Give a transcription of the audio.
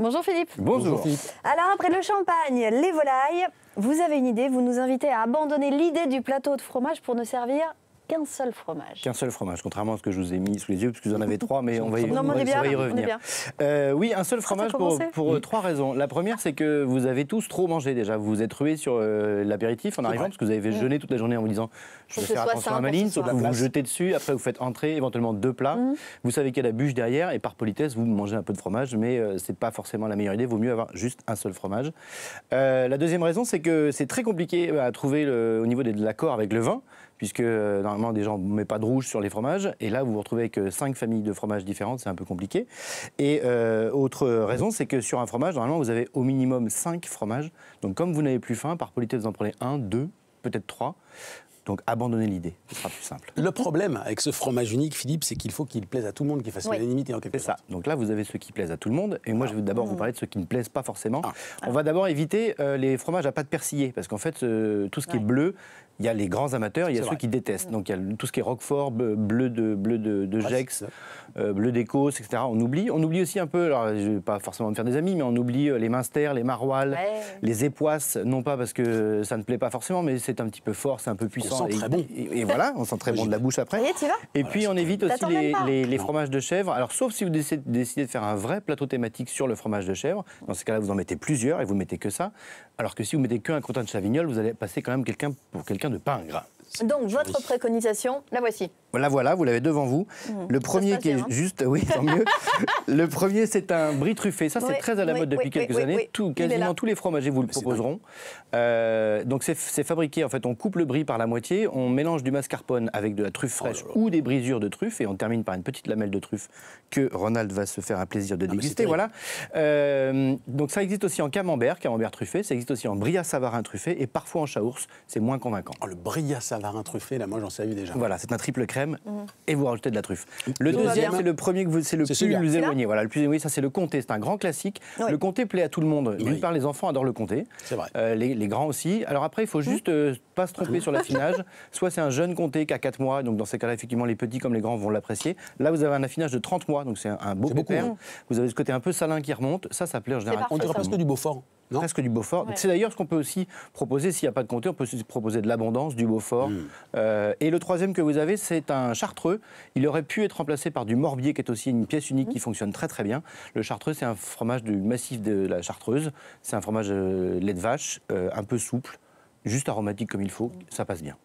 Bonjour Philippe. Bonjour Philippe. Alors après le champagne, les volailles, vous avez une idée, vous nous invitez à abandonner l'idée du plateau de fromage pour ne servir qu'un seul fromage. Qu'un seul fromage, contrairement à ce que je vous ai mis sous les yeux, parce que vous en avez trois, mais on va y revenir. Oui, un seul fromage pour trois raisons. La première, c'est que vous avez tous trop mangé déjà. Vous vous êtes rués sur l'apéritif en arrivant, parce que vous avez jeûné toute la journée en vous disant je vais faire attention à ma ligne, sauf que vous vous jetez dessus, après vous faites entrer éventuellement 2 plats. Vous savez qu'il y a la bûche derrière, et par politesse, vous mangez un peu de fromage, mais c'est pas forcément la meilleure idée, il vaut mieux avoir juste un seul fromage. La deuxième raison, c'est que c'est très compliqué à trouver au niveau de l'accord avec le vin, puisque normalement des gens ne mettent pas de rouge sur les fromages, et là vous vous retrouvez avec 5 familles de fromages différentes, c'est un peu compliqué. Et autre raison, c'est que sur un fromage, normalement vous avez au minimum 5 fromages, donc comme vous n'avez plus faim, par politesse vous en prenez 1, 2, peut-être 3. Donc abandonnez l'idée, ce sera plus simple. Le problème avec ce fromage unique, Philippe, c'est qu'il faut qu'il plaise à tout le monde, qu'il fasse l'unanimité en quelque sorte. C'est ça. Donc là, vous avez ceux qui plaisent à tout le monde. Et moi, je vais d'abord vous parler de ceux qui ne plaisent pas forcément. On va d'abord éviter les fromages à pâte persillée. Parce qu'en fait, tout ce qui est bleu, il y a les grands amateurs, il y a ceux qui détestent. Donc il y a tout ce qui est Roquefort, bleu de Gex, bleu d'Écosse, etc. On oublie aussi un peu, alors je ne vais pas forcément me faire des amis, mais on oublie les Münster, les Maroilles, les époisses, non pas parce que ça ne plaît pas forcément, mais c'est un petit peu fort, c'est un peu puissant. On sent très bon. Et voilà, on sent très bon de la bouche après. Et puis on évite aussi les fromages de chèvre. Alors sauf si vous décidez de faire un vrai plateau thématique sur le fromage de chèvre, dans ces cas-là vous en mettez plusieurs et vous mettez que ça. Alors que si vous mettez qu'un crottin de Chavignol, vous allez passer quand même pour quelqu'un de pas ingrat. Donc votre préconisation, la voici. Voilà, vous l'avez devant vous. Le premier qui est juste, oui, tant mieux. Le premier, c'est un brie truffé. Ça, c'est très à la mode depuis quelques années. Quasiment tous les fromagers vous le proposeront. Donc, c'est fabriqué, en fait, on coupe le brie par la moitié, on mélange du mascarpone avec de la truffe fraîche ou des brisures de truffe, et on termine par une petite lamelle de truffe que Ronald va se faire un plaisir de déguster. Voilà. Donc, ça existe aussi en camembert truffé, ça existe aussi en brillat savarin truffé, et parfois en chaours. C'est moins convaincant. Le brillat savarin truffé, là, moi, j'en savais déjà. Voilà, c'est un triple crème. Et vous rajoutez de la truffe. Le deuxième, c'est le premier que c'est le plus éloigné. Voilà, oui, ça c'est le comté, c'est un grand classique. Le comté plaît à tout le monde. D'une part, les enfants adorent le comté. C'est vrai. Les grands aussi. Alors après, il faut juste pas se tromper sur l'affinage. Soit c'est un jeune comté qui a 4 mois, donc dans ces cas-là, effectivement, les petits comme les grands vont l'apprécier. Là, vous avez un affinage de 30 mois, donc c'est un beau pépère. Vous avez ce côté un peu salin qui remonte. Ça plaît en général. On dirait presque du Beaufort. Presque du Beaufort. C'est d'ailleurs ce qu'on peut aussi proposer, s'il n'y a pas de comté, on peut aussi proposer de l'abondance, du Beaufort. Et le troisième que vous avez, c'est un chartreux. Il aurait pu être remplacé par du morbier, qui est aussi une pièce unique qui fonctionne très très bien. Le chartreux, c'est un fromage du massif de la Chartreuse. C'est un fromage lait de vache, un peu souple, juste aromatique comme il faut. Ça passe bien.